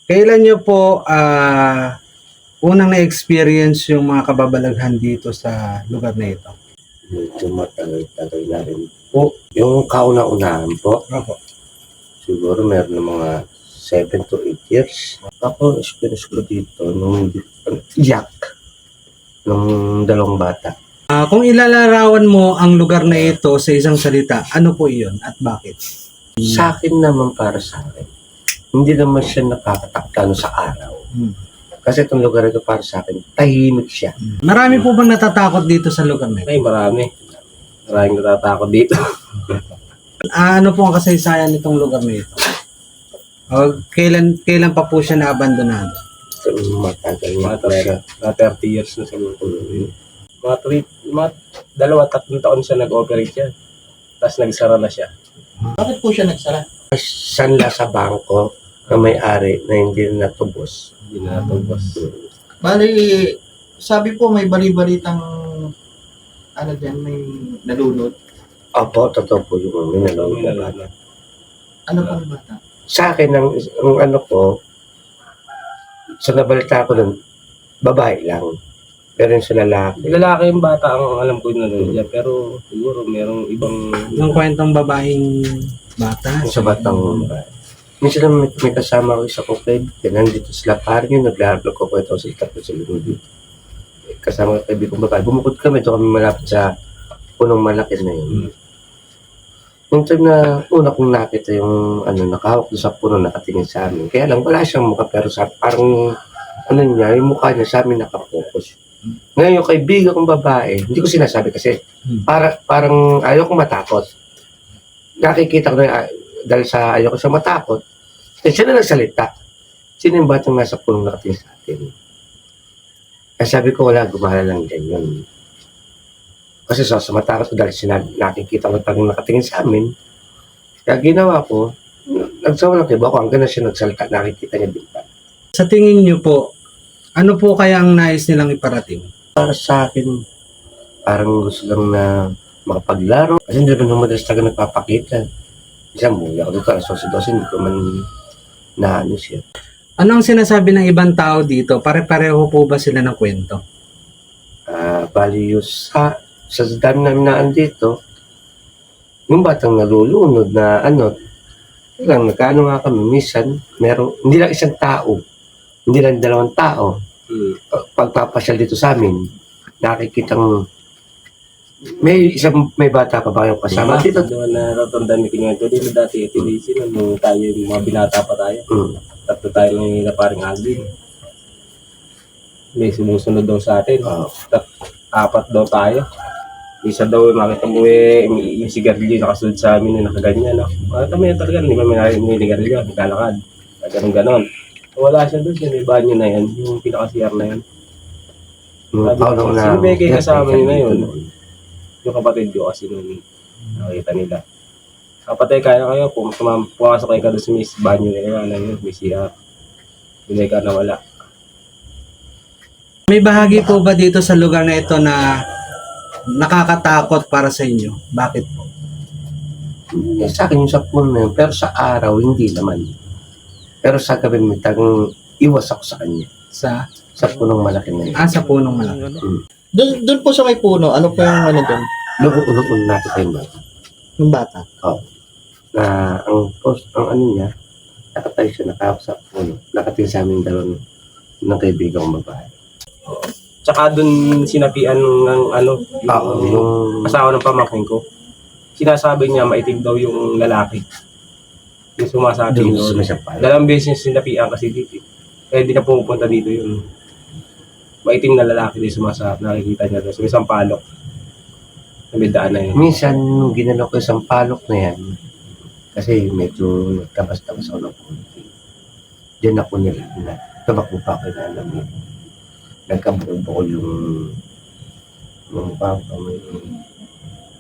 Kailan nyo po unang na-experience yung mga kababalaghan dito sa lugar na ito? Medyo matagal-tagal na rin po. Yung kauna-unahan po, Opo. siguro meron ng mga 7 to 8 years. Ako, experience ko dito nung iyak nung dalawang bata. Kung ilalarawan mo ang lugar na ito sa isang salita, ano po iyon at bakit? Sa akin naman, para sa akin, hindi naman siya nakakatakta sa araw. Kasi itong lugar ito para sa akin, tahimik siya. Marami po bang natatakot dito sa lugar na ito? Ay, marami. Maraming natatakot dito. Ano po ang kasaysayan nitong lugar na ito? O, kailan pa po siya naabandonan? Matagal na po siya. Mga 30 years na siguro. Mga 2-3 taon siya nag-operate siya. Tapos nagsara na siya. Bakit po siya nagsara? Sanla sa bangko na may-ari na hindi na natubos. Hindi na natubos. Bali, sabi po may bali-balitang ano dyan, may nalunod. Opo, totoo po yung minalawin na bata. Ano pong bata? Sa akin, ang ano ko, sa nabalita ko nun, babae lang. Pero yung sa lalaki. Lalaki yung bata ang alam ko na nandiyan. Pero siguro merong ibang... Yung kwentong babaeng bata. Yung sa batang babae. Minsan may kasama ko isa ko kay nandito sila parang yun, naglalaro ko ito sa tatlo sa linggo dito. Kasama ko kaibigan babae. Bumukod kami, ito kami malapit sa punong malaki na yun. Yung time na una kong nakita yung nakahawak doon sa puno, nakatingin sa amin. Kaya lang, wala siyang mukha, pero parang niya, yung mukha niya sa amin nakapokus. Ngayon, yung kaibigan kong babae, hindi ko sinasabi kasi parang ayaw kong matakot. Nakikita ko na dahil sa ayaw ko siya matakot, siya na nagsalita. Sino yung batang nasa punong nakatingin sa atin? Kaya sabi ko, wala, gumala lang ganyan. Kasi sa matakot ko dahil nakikita ko talagang nakatingin sa amin. Kaya ginawa ko, nagsawa lang kayo ako, hanggang na siya nagsalita, nakikita niya din pa. Sa tingin nyo po, ano po kaya ang nais nilang iparating? Para sa akin, parang gusto lang na makapaglaro. Kasi hindi naman madalas talaga nagpapakita. Isa mo, ako dito, alas 12, hindi ko man naano siya. Ano ang sinasabi ng ibang tao dito? Pare-pareho po ba sila ng kwento? Bali sa dami namin na andito, yung batang nalulunod na lang, nagkaano nga kami, minsan, hindi lang isang tao, hindi lang dalawang tao, pagpapasyal dito sa amin, nakikitang may bata pa ba yung kasama dito? Doon na natandaan ni Kinyento. Dito dati itilisi nung tayo, yung mga binata pa tayo. Tatlo tayo ng nila paring Alvin. May sumusunod daw sa atin. 4 daw tayo. Isa daw, makita mo yung sigarilyo nakasunod sa amin na nakaganyan. Kami talaga, hindi kami niligarilyo, naglalakad. Ganon. Wala siya doon, yung banyo na yan, yung pinaka-CR na yan. Sino Becky kasama nyo na yun? Yung kapatid ko kasi nung nakita nila. Kapatid, kaya kayo, pumasok kayo ka doon sa may banyo nila, may CR. Hindi ka nawala. May bahagi po ba dito sa lugar na ito na nakakatakot para sa inyo? Bakit po? Sa akin yung sa puno na yun, pero sa araw, hindi naman. Pero sa gabi, may tagang iwas ako sa kanya. Sa punong malaki na yun. Sa punong malaki. Doon po sa may puno, ano po yung ano doon? Noong nakita yung bata. Yung bata? Oo. Na ang ano niya, nakatayo siya, nakahawak sa puno. Nakatingin sa amin dalawang ng kaibigan kong babae. Tsaka doon sinapian ng yung asawa ng pamangkin ko. Sinasabi niya maitim daw yung lalaki. Yung sumasabi doon. 2 beses sinapian kasi dito. Kaya hindi na pumupunta dito yun. Maitim na lalaki din sumasabi. Nakikita niya doon. Sa may sampalok. Nabidaan na yun. Minsan, nung ginalaw ko yung sampalok na yan, kasi medyo nagtabas-tabas ako ng konti. Diyan ako nila. Tabak mo pa ako na alam yun. Nagkabukol yung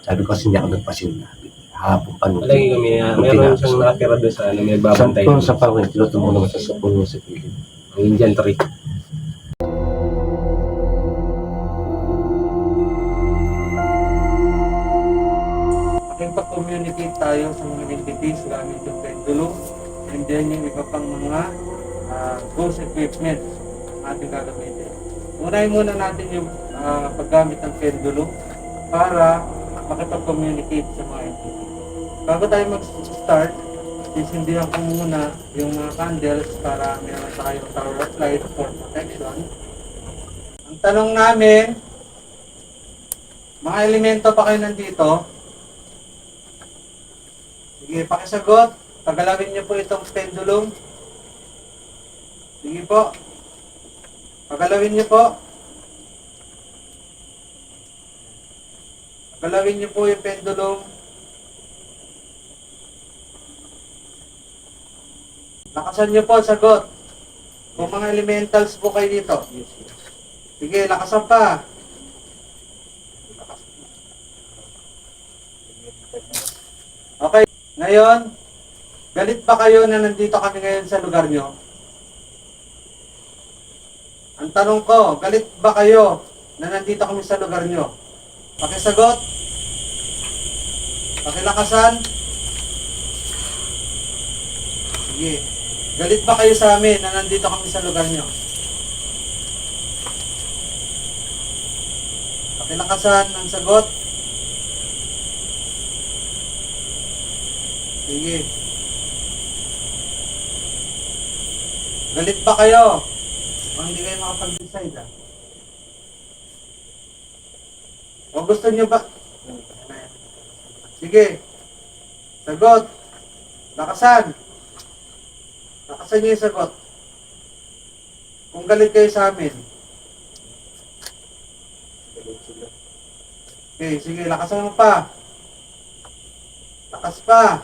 sabi ko kasi hindi ako nagpasinlabi. Hapon pa nung. Alagi kami na, meron siyang nakatira doon sa may babantay. Sa pangin, tinutumo naman sa puno sa kilid. Ang Indian tree. Communicate tayo sa mga entities gamit yung pendulum and then yung iba pang mga ghost equipment ang ating gagamitin. Unahin muna natin yung paggamit ng pendulum para makipag-communicate sa mga entity. Bago tayo mag-start, sisindihan ko muna yung mga candles para meron tayong tower of light for protection. Ang tanong namin, mga elemento pa kayo nandito? Sige, pakisagot. Pagalawin niyo po itong pendulum. Sige po. Pagalawin niyo po. Pagalawin niyo po yung pendulum. Lakasan niyo po ang sagot. Kung mga elementals po kayo dito. Sige, lakasan pa. Okay. Ngayon, galit ba kayo na nandito kami ngayon sa lugar nyo? Ang tanong ko, galit ba kayo na nandito kami sa lugar nyo? Pakisagot. Pakilakasan. Sige. Galit ba kayo sa amin na nandito kami sa lugar nyo? Pakilakasan ang sagot. Sige. Galit ba kayo? O hindi kayo makapag-decide O gusto nyo ba? Sige. Sagot. Lakasan. Lakasan nyo yung sagot. Kung galit kayo sa amin. Okay, sige. Lakasan mo pa. Lakas pa.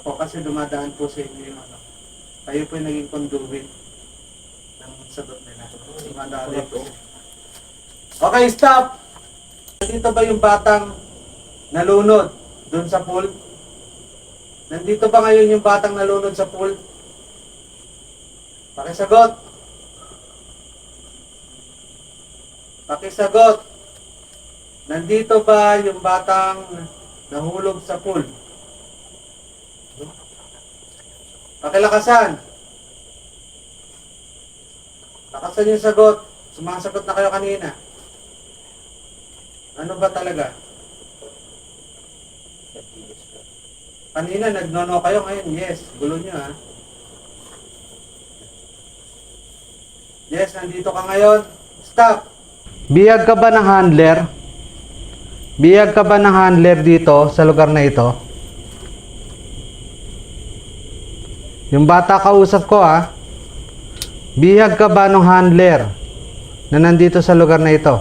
Opo, kasi dumadaan po sa inyo yung ano. Kayo po yung naging conduit ng sagot nila. Dumadaan po. Okay, stop! Nandito ba yung batang nalunod doon sa pool? Nandito ba ngayon yung batang nalunod sa pool? Pakisagot. Pakisagot. Nandito ba yung batang nahulog sa pool? Pakilakasan. Lakasan yung sagot. Sumasagot na kayo kanina. Ano ba talaga? Kanina nagnono kayo, ngayon yes. Gulo nyo ha. Yes, nandito ka ngayon. Stop. Biyag ka ba ng handler? Biyag ka ba ng handler dito sa lugar na ito? Yung bata kausap ko bihag ka ba ng handler na nandito sa lugar na ito?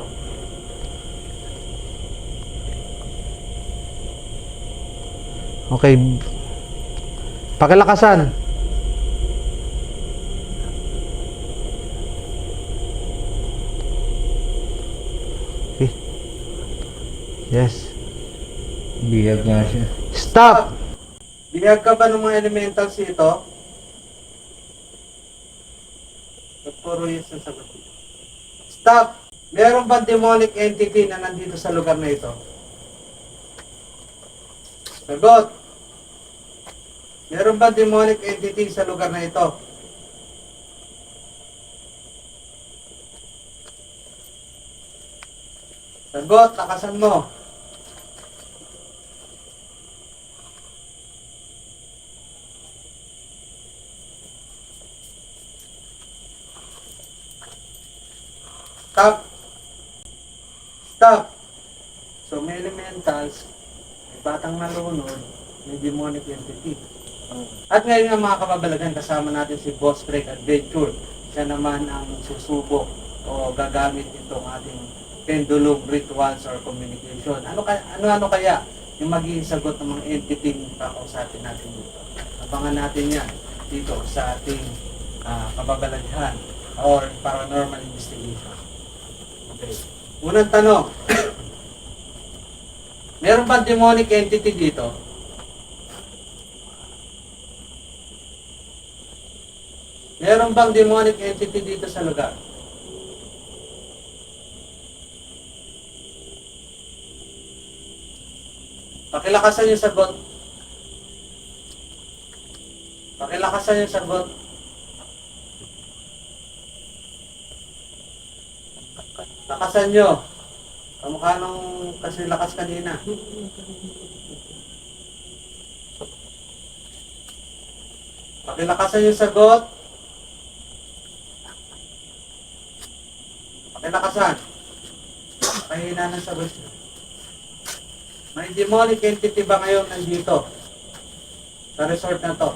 Okay. Pakilakasan. Okay. Yes. Bihag nga siya. Stop! Bihag ka ba ng mga elementals ito? Puro yes ang sagot. Stop! Meron ba demonic entity na nandito sa lugar na ito? Sagot! Meron ba demonic entity sa lugar na ito? Sagot! Lakasan mo! Stop. Stop. So may elementals, may batang nalunod, may demonic entity. At ngayon nga mga kababalagan, kasama natin si Boss Break Adventure. Siya naman ang susubok o gagamit itong ating pendulum rituals or communication. Ano kaya yung magiging sagot ng mga entity na kakausapin natin dito? Abangan natin yan dito sa ating kababalaghan or paranormal investigation. Okay. Unang tanong. Meron ba demonic entity dito? Meron bang demonic entity dito sa lugar? Pakilakasan yung sagot. Pakilakasan yung sagot. Lakasan nyo. Kamukha nung kasi lakas kanina. Pakilakasan yung sagot. Pakilakasan. Pakihina ng sagot nyo. May demonic entity ba ngayon nandito? Sa resort na to?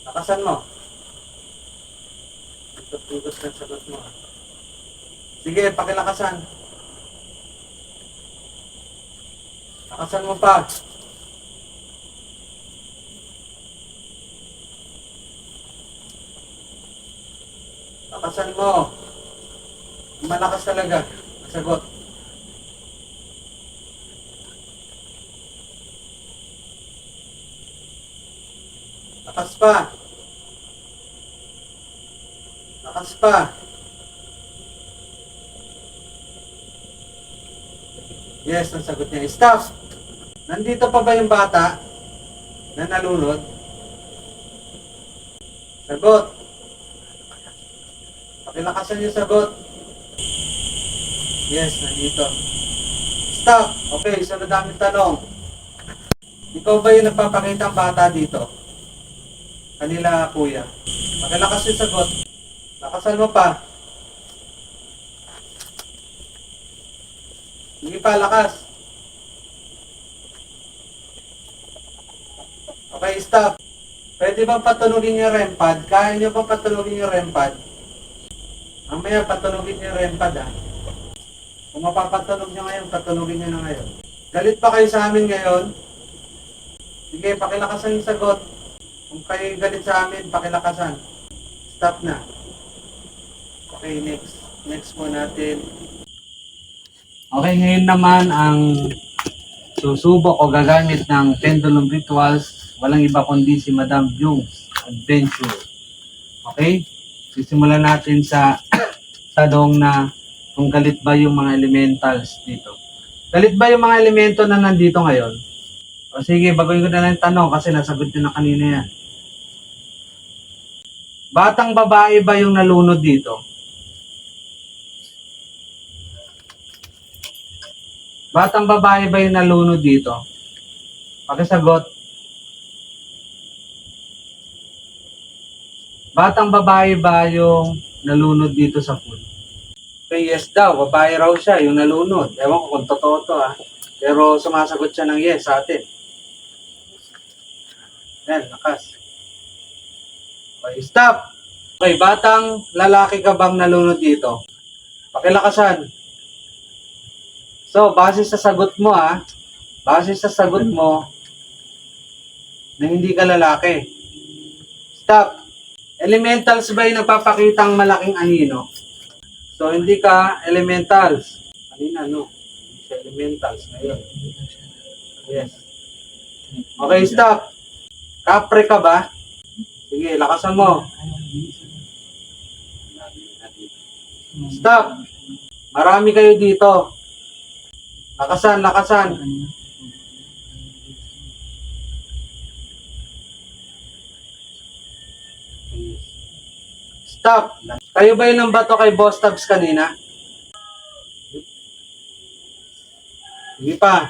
Lakasan mo. Ikot-ikot ng sagot mo. Sige, pakilakasan. Lakasan mo pa. Lakasan mo. Malakas talaga. Sagot. Lakas pa. Lakas pa. Yes, ang sagot niya. Stop! Nandito pa ba yung bata na nalunod? Sagot. Pakilakasan yung sagot. Yes, nandito. Stop! Okay, sunod namin tanong. Ikaw ba yung nagpapakita ang bata dito? Kanila, kuya. Pakilakas yung sagot. Lakasan mo pa. Hindi pa, lakas. Okay, stop. Pwede bang patunugin yung REM pad? Kaya nyo ba patunugin yung REM pad? Mamaya patunugin yung REM pad, ha? Kung mapapatunog nyo ngayon, patunugin nyo na ngayon. Galit pa kayo sa amin ngayon? Sige, pakilakasan yung sagot. Kung kayo galit sa amin, pakilakasan. Stop na. Okay, next. Next mo natin. Okay, ngayon naman ang susubok o gagamit ng pendulum rituals. Walang iba kundi si Madam Jung's Adventure. Okay? Sisimulan natin sa tanong na kung galit ba yung mga elementals dito. Galit ba yung mga elemento na nandito ngayon? O sige, baguhin ko na lang yung tanong kasi nasagot nyo na kanina yan. Batang babae ba yung nalunod dito? Batang babae ba yung nalunod dito? Pakisagot. Batang babae ba yung nalunod dito sa pool? Okay, yes daw. Babae raw siya, yung nalunod. Ewan ko kung totoo to, ha. Pero sumasagot siya ng yes sa atin. Yan, lakas. Okay, stop. Okay, batang lalaki ka bang nalunod dito? Pakilakasan. So, base sa sagot mo, ha. Base sa sagot mo na hindi ka lalaki. Stop. Elementals ba yung nagpapakitang malaking anino? So, hindi ka elementals. Kanina, no? Hindi siya elementals. Ngayon. Yes. Okay, stop. Kapre ka ba? Sige, lakasan mo. Stop. Marami kayo dito. Lakasan, lakasan. Stop. Kayo ba yung nambato kay Boss Tabs kanina? Hindi pa.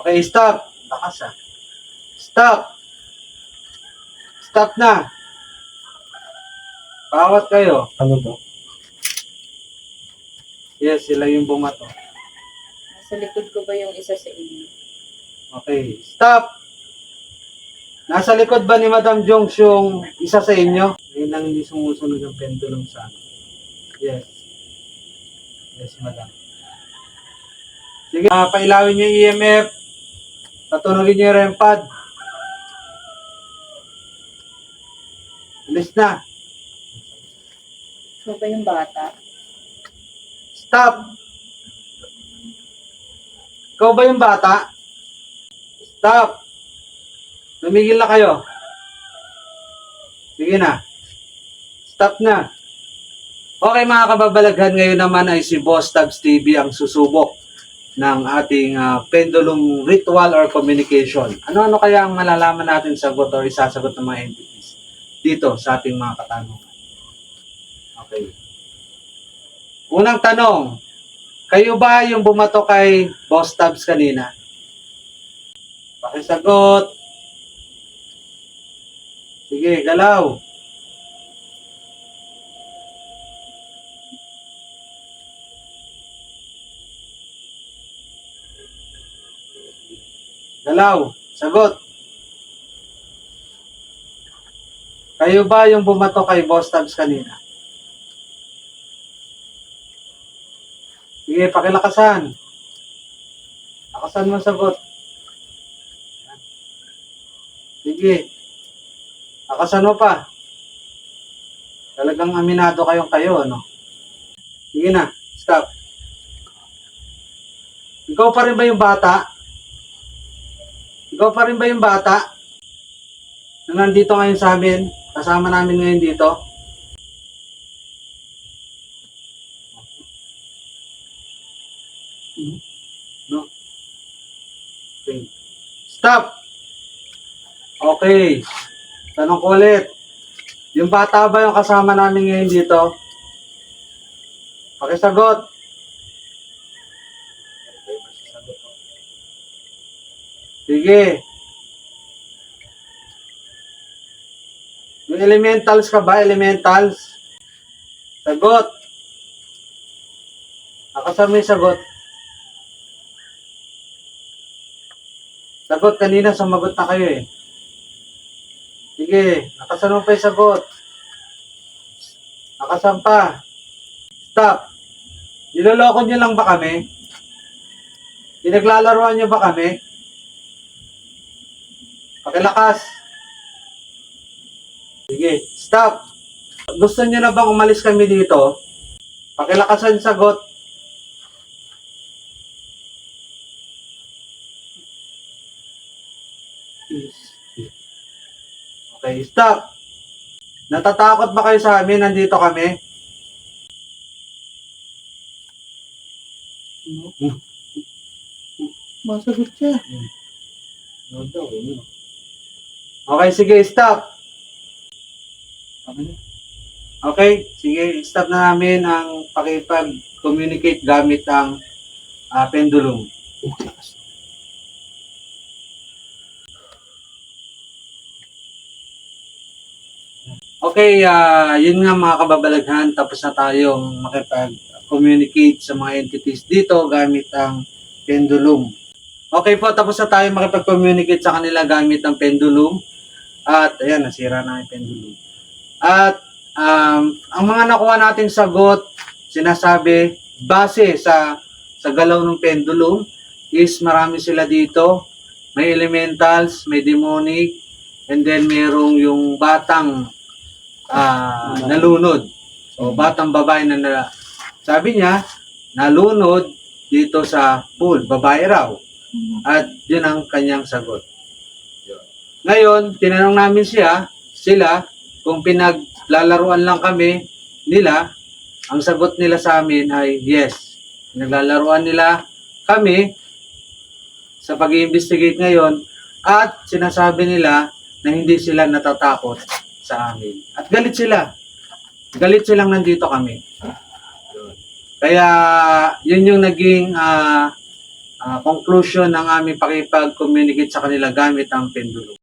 Okay, stop. Lakas, ha. Stop. Stop na. Bawat kayo. Ano to? Yes, sila yung bumato. Nasa likod ko ba yung isa sa inyo? Okay, stop. Nasa likod ba ni Madam Jongs yung isa sa inyo? Ngayon lang hindi sumusunod yung pendulum sa akin. Yes. Yes, Madam. Sige, pailawin nyo yung EMF. Patunogin nyo yung REM pad. Alis na. Ikaw ba yung bata? Stop! Ikaw ba yung bata? Stop! Tumigil na kayo. Sige na. Stop na. Okay mga kababalaghan, ngayon naman ay si Boss Tabs TV ang susubok ng ating pendulum ritual or communication. Ano-ano kaya ang malalaman natin sagot or isasagot ng mga entities dito sa ating mga katanungan? Okay. Unang tanong, kayo ba yung bumato kay Boss Tabs kanina? Pakisagot. Sige, galaw. Galaw, sagot. Kayo ba yung bumato kay Boss Tabs kanina? Sige, pakilakasan. Lakasan mo ang sagot. Sige. Lakasan mo pa. Talagang aminado kayo, ano? Sige na, stop. Ikaw pa rin ba yung bata? Ikaw pa rin ba yung bata na nandito ngayon sa amin? Kasama namin ngayon dito? No? Okay. Stop! Okay. Tanong ko ulit. Yung bata ba yung kasama namin ngayon dito? Pakisagot. Sige. Yung elementals ka ba? Elementals? Sagot. Nakasama yung sagot. Sagot, kanina sumagot na kayo eh. Sige, nakasan mo pa yung sagot. Nakasan pa. Stop. Niloloko nyo lang ba kami? Pinaglalaroan nyo ba kami? Pakilakas. Sige, stop. Gusto nyo na bang umalis kami dito? Pakilakasan yung sagot. Okay, stop. Natatakot ba kayo sa amin? Nandito kami? Masagot siya. Okay, sige, stop. Okay, sige, stop na namin ang pakipag-communicate gamit ang pendulum. Okay, yun nga mga kababalaghan, tapos na tayong makipag-communicate sa mga entities dito gamit ang pendulum. Okay po, tapos na tayo makipag-communicate sa kanila gamit ang pendulum. At ayan, nasira na yung pendulum. At ang mga nakuha nating sagot, sinasabi, base sa galaw ng pendulum, is marami sila dito. May elementals, may demonic, and then merong yung batang nalunod. So, batang babae na sabi niya, nalunod dito sa pool, babae raw. At yun ang kanyang sagot. Ngayon, tinanong namin sila, kung pinaglalaruan lang kami nila, ang sagot nila sa amin ay yes. Pinaglalaruan nila kami sa pag-i-investigate ngayon at sinasabi nila na hindi sila natatakot sa amin. At galit sila. Galit silang nandito kami. Kaya yun yung naging conclusion ng aming pakipag-communicate sa kanila gamit ang pendulum.